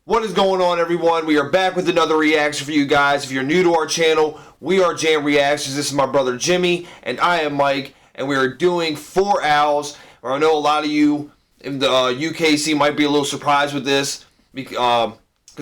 What is going on, everyone? We are back with another reaction for you guys. If you're new to our channel, we are J.A.M Reactions. This is my brother Jimmy, and I am Mike, and we are doing 4 Owls. I know a lot of you in the UK scene might be a little surprised with this, because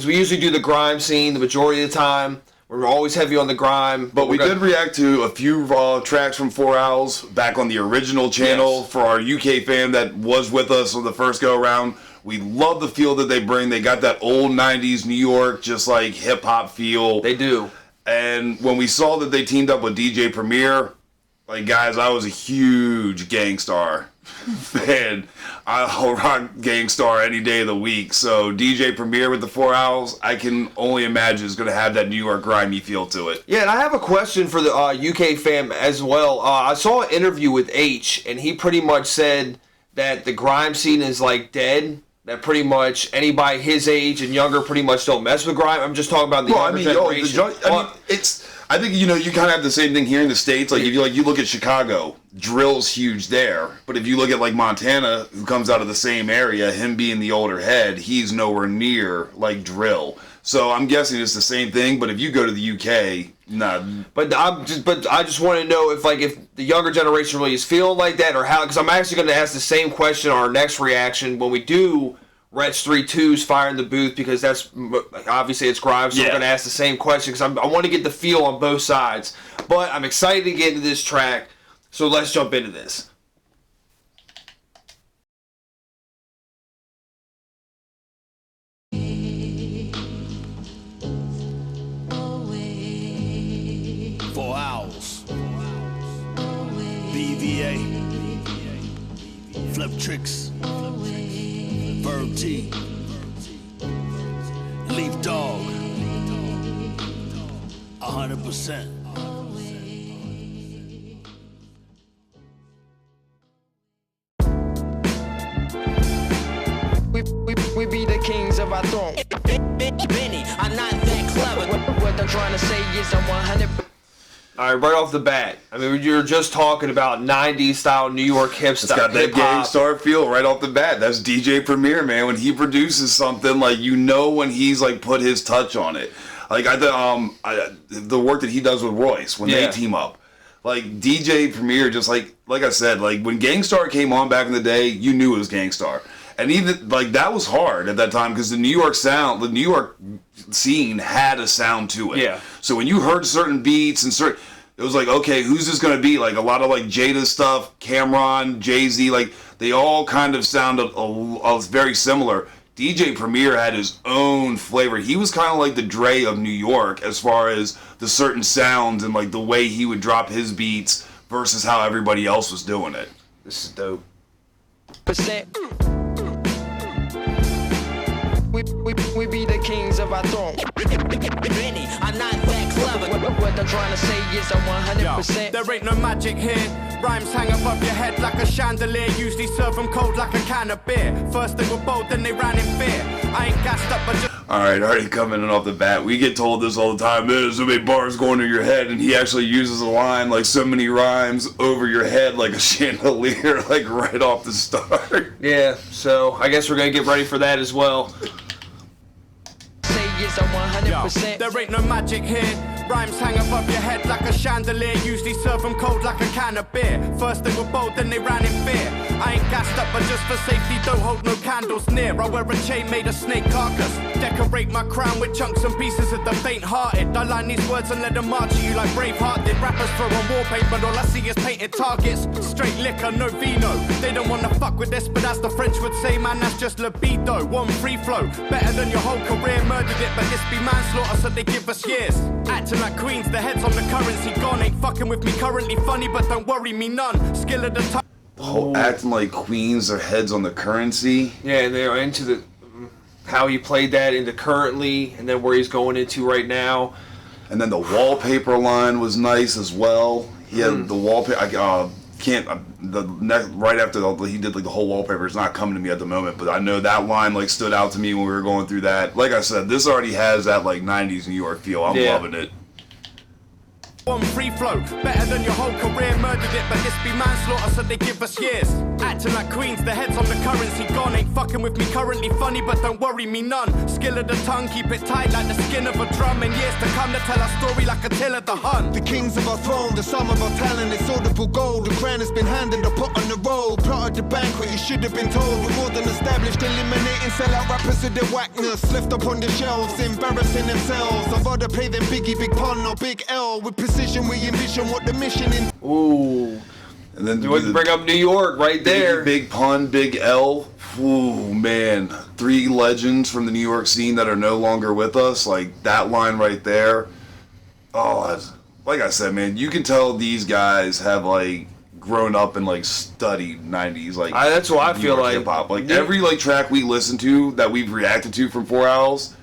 we usually do the grime scene the majority of the time. We're always heavy on the grime. But we did react to a few tracks from 4 Owls back on the original channel. Yes. For our UK fan that was with us on the first go-around. We love the feel that they bring. They got that old 90s New York, just like hip-hop feel. They do. And when we saw that they teamed up with DJ Premier, like, guys, I was a huge Gangstar fan. I'll rock Gangstar any day of the week. So DJ Premier with the 4 Owls, I can only imagine is going to have that New York grimy feel to it. Yeah, and I have a question for the UK fam as well. I saw an interview with H, and he pretty much said that the grime scene is, like, dead. That pretty much anybody his age and younger pretty much don't mess with grime. I'm just talking about the younger generation. I think, you know, you kind of have the same thing here in the States. Like, if you look at Chicago, drill's huge there. But if you look at, like, Montana, who comes out of the same area, him being the older head, he's nowhere near, like, drill. So I'm guessing it's the same thing. But if you go to the UK, nah. But I just want to know if the younger generation really is feeling like that, or how. Because I'm actually going to ask the same question on our next reaction when we do Rets 3-2's Fire in the Booth, because that's obviously it's grime, so we're going to ask the same question because I want to get the feel on both sides. But I'm excited to get into this track, so let's jump into this. BVA, Flip Tricks, Verb T, Leaf Dog, 100%. We be the kings of our throne. Benny, I'm not that clever. What they're trying to say is I'm 100%. All right, right off the bat, I mean, you're just talking about 90s style New York hip style. It's got that Gangstar feel right off the bat. That's DJ Premier, man. When he produces something, like, you know when he's, like, put his touch on it. Like, the work that he does with Royce when they team up. Like, DJ Premier, just like I said, like, when Gangstar came on back in the day, you knew it was Gangstar. And even, like, that was hard at that time because the New York sound, the New York scene had a sound to it. Yeah. So when you heard certain beats and it was like, okay, who's this going to be? Like, a lot of, like, Jada stuff, Cameron, Jay-Z, like, they all kind of sounded very similar. DJ Premier had his own flavor. He was kind of like the Dre of New York as far as the certain sounds and, like, the way he would drop his beats versus how everybody else was doing it. This is dope. We be the kings of our throne. Benny, I'm not that clever. What they're trying to say is I'm 100%. Yo, there ain't no magic here. Rhymes hang above your head like a chandelier. Usually serve them cold like a can of beer. First they were bold, then they ran in fear. I ain't gassed up, but just... Alright, already coming in off the bat. We get told this all the time. There's so many bars going to your head, and he actually uses a line like so many rhymes over your head like a chandelier, like right off the start. Yeah, so I guess we're going to get ready for that as well. Yo, there ain't no magic here. Rhymes hang above your head like a chandelier. Usually serve them cold like a can of beer. First they were bold, then they ran in fear. I ain't gassed up, but just for safety don't hold no candles near. I wear a chain made of snake carcass. Decorate my crown with chunks and pieces of the faint-hearted. I line these words and let them march at you like Braveheart did. Rappers throw on wallpaper, but all I see is painted targets. Straight liquor, no vino. They don't wanna fuck with this, but as the French would say, man, that's just libido. One free flow, better than your whole career. Murdered it, but this be manslaughter, so they give us years. Acting like queens, the heads on the currency gone. Ain't fucking with me currently funny, but don't worry me none. Skill of the time. Oh, acting like queens, their heads on the currency. Yeah, and they're into the how he played that into currently, and then where he's going into right now. And then the wallpaper line was nice as well. He had the wallpaper. Right after he did like the whole wallpaper, it's not coming to me at the moment, but I know that line like stood out to me when we were going through that. Like I said, this already has that like 90s New York feel. I'm loving it. On free flow, better than your whole career. Murdered it, but this be manslaughter, so they give us years. Acting like queens, the heads on the currency gone. Ain't fucking with me currently funny, but don't worry me none. Skill of the tongue, keep it tight like the skin of a drum. And years to come to tell our story like Attila the Hun. The kings of our throne, the sum of our talent, it's audible gold. The crown has been handed, the pot on the roll. Plotted the banquet, you should have been told. We're more than established, eliminating sellout rappers with their whackness. Left up on the shelves, embarrassing themselves. I'd rather play them Biggie, Big Pun or Big L. With precision, we envision what the mission is. Ooh. And then You want to bring up New York right there. Big Pun, Big L. Ooh, man. 3 legends from the New York scene that are no longer with us. Like, that line right there. Oh, like I said, man, you can tell these guys have, like, grown up and, like, studied 90s, like, that's what I New feel York like. hip-hop. Like, every, like, track we listen to that we've reacted to from 4 Owls,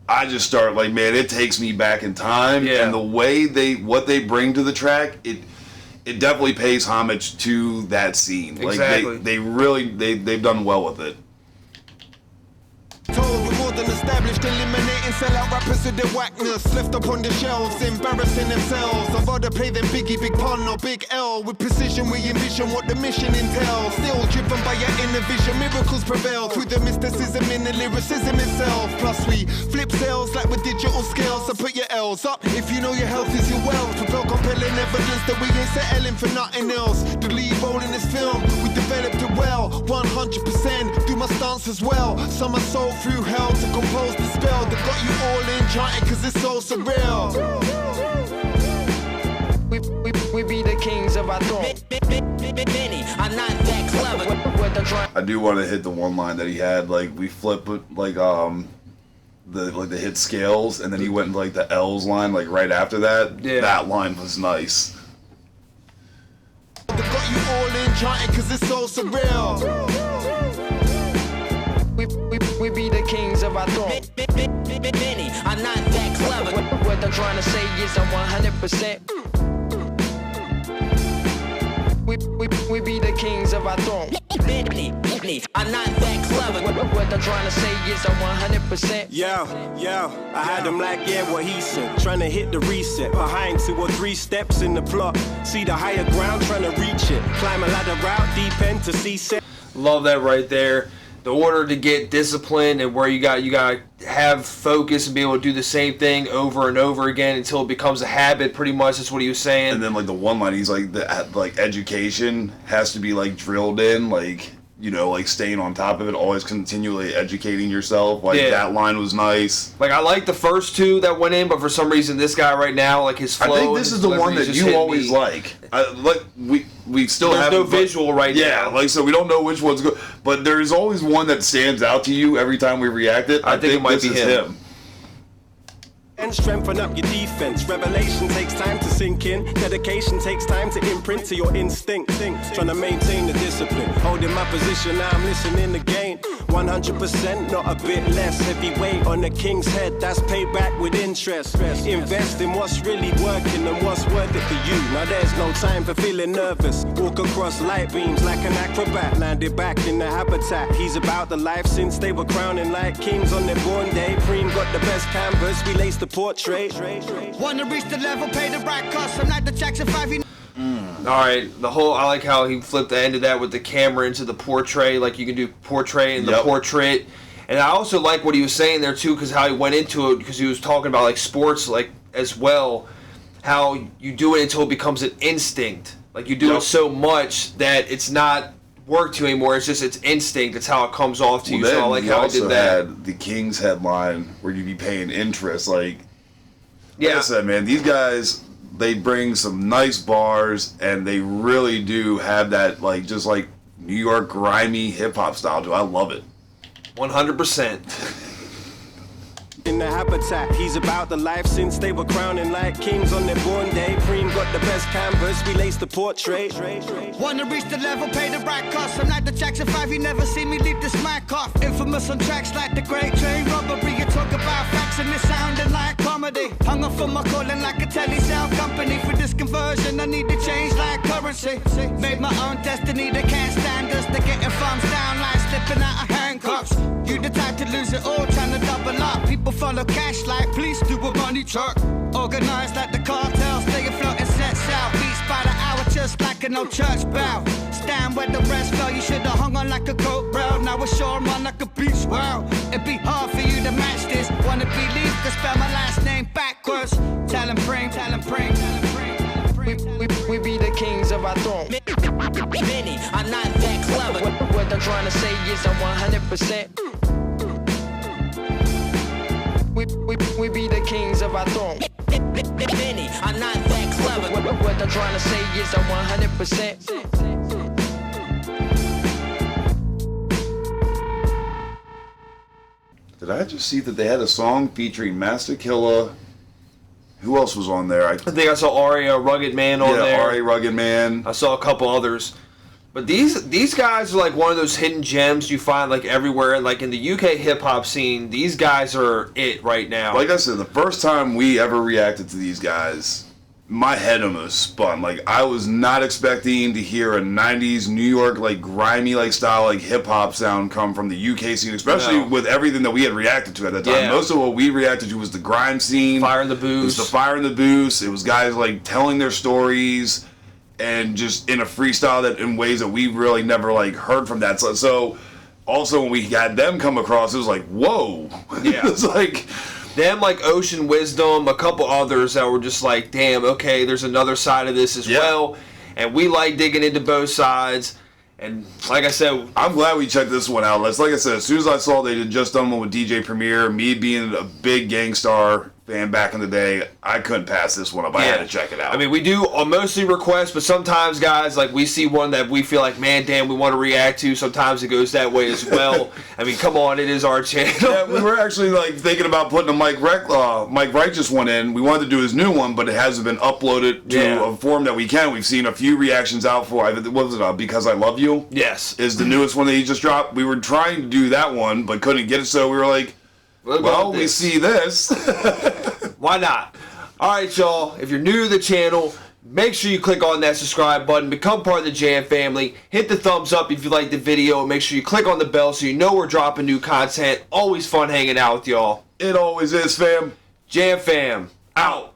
I just start, like, man, it takes me back in time. Yeah. And the way what they bring to the track, it definitely pays homage to that scene. Exactly. Like, they really, they've done well with it. Told we're more than established, eliminating sellout rappers with their whackness. Left up on the shelves, embarrassing themselves. I'd rather play them Biggie, Big Pun or Big L. With precision, we envision what the mission entails. Still driven by your inner vision, miracles prevail through the mysticism in the lyricism itself. Plus we flip sales like with digital scales. So put your L's up if you know your health is your wealth. Propel compelling evidence that we ain't settling for nothing else. The lead role in this film, we developed it well, 100%. Do my stance as well. Some are sold through hell to compose the spell that got you all enchanted cause it's so surreal. We be the kings of our throne. Many are not that clever. What they're trying. I do want to hit the one line that he had, like, we flip it, like, the hit scales, and then he went into, like, the L's line, like, right after that. Yeah. That line was nice. That got you all enchanted cause it's so surreal. We be the kings of our throne. Many are not that clever. What they're trying to say is I'm 100%. We be the kings of our throne. Many are not that clever. What they're trying to say is I'm 100%. Yo, I had him like, yeah, what he said. Trying to hit the reset. Behind 2 or 3 steps in the plot. See the higher ground, trying to reach it. Climb a ladder route, deep end to see set. Love that right there. The order to get disciplined and where you got to have focus and be able to do the same thing over and over again until it becomes a habit. Pretty much that's what he was saying. And then, like, the one line, he's like, education has to be, like, drilled in, like, you know, like, staying on top of it, always continually educating yourself. Like, that line was nice. Like, I like the first 2 that went in, but for some reason this guy right now, like, his flow. I think this is the one that you always like. We still have no visual right now. Yeah, like, so we don't know which one's good, but there's always one that stands out to you every time we react it. I think it might be him. And strengthen up your defense. Revelation takes time to sink in. Dedication takes time to imprint to your instinct. Trying to maintain the discipline. Holding my position, now I'm listening again. 100%, not a bit less. Heavy weight on the king's head, that's payback with interest. Invest in what's really working and what's worth it for you. Now there's no time for feeling nervous. Walk across light beams like an acrobat. Landed back in the habitat. He's about the life since they were crowning like kings on their born day. Preem got the best canvas, we laced the portrait. Wanna reach the level, pay the right cost. I'm like the Jackson 5. Alright, I like how he flipped the end of that with the camera into the portrait. Like, you can do portrait and the portrait. And I also like what he was saying there too, because how he went into it, because he was talking about, like, sports, like, as well. How you do it until it becomes an instinct. Like, you do it so much that it's not work to you anymore. It's just, it's instinct. It's how it comes off to you. So I like how I did that. Had the King's headline where you'd be paying interest. Like Yeah. I said, man, these guys, they bring some nice bars, and they really do have that, like, just like New York grimy hip hop style to it. I love it. 100%. In the habitat, he's about the life since they were crowning like kings on their born day. Preem got the best canvas, we laced the portrait. Wanna reach the level, pay the right cost. I'm like the Jackson 5, you never see me leave this mic off. Infamous on tracks like the Great Train Robbery. You talk about facts and it's sounding like comedy. Hung up for my calling like a tele-sound company. For this conversion, I need to change like currency. Made my own destiny, they can't stand us. They're getting thumbs down like slipping out of handcuffs. You the type to lose it all, trying to double up. People follow cash like police do a money truck. Organized like the cartel, stay like a no church bell. Stand where the rest fell. You should've hung on like a goat bro. Now it's sure run like a beach. Wow, it'd be hard for you to match this. Wanna believe to spell my last name backwards. Talent bring, talent bring, talent bring. We be the kings of our throne. Many are not that clever. What I'm trying to say is I'm 100%. We be the kings of our throne. Many are not that clever. What I'm trying to say is I'm 100%. Did I just see that they had a song featuring Master Killa? Who else was on there? I think I saw Aria Rugged Man on there. Yeah, Aria Rugged Man. I saw a couple others. But these guys are like one of those hidden gems you find like everywhere. Like in the UK hip hop scene, these guys are it right now. Like I said, the first time we ever reacted to these guys, my head almost spun. Like I was not expecting to hear a 90s New York like grimy like style like hip hop sound come from the UK scene, especially with everything that we had reacted to at that time. Yeah. Most of what we reacted to was the grime scene. Fire in the It Boost. was the Fire in the Boost. It was guys like telling their stories and just in a freestyle that in ways that we really never like heard from that. So also when we had them come across, it was like, whoa. Yeah. It's like them, like Ocean Wisdom, a couple others that were just like, damn, okay, there's another side of this as well. And we like digging into both sides. And like I said, I'm glad we checked this one out. Like I said, as soon as I saw they had just done one with DJ Premier, me being a big Gangstar fan back in the day, I couldn't pass this one up. I had to check it out. I mean, we do mostly request, but sometimes, guys, like we see one that we feel like, man, damn, we want to react to. Sometimes it goes that way as well. I mean, come on, it is our channel. Yeah, we were actually like thinking about putting a Mike Righteous one in. We wanted to do his new one, but it hasn't been uploaded to a form that we can. We've seen a few reactions out for. What was it? Because I Love You. Yes, is the newest one that he just dropped. We were trying to do that one, but couldn't get it. So we were like, well, we see this. Why not? All right, y'all. If you're new to the channel, make sure you click on that subscribe button. Become part of the J.A.M family. Hit the thumbs up if you like the video. Make sure you click on the bell so you know we're dropping new content. Always fun hanging out with y'all. It always is, fam. J.A.M fam, out.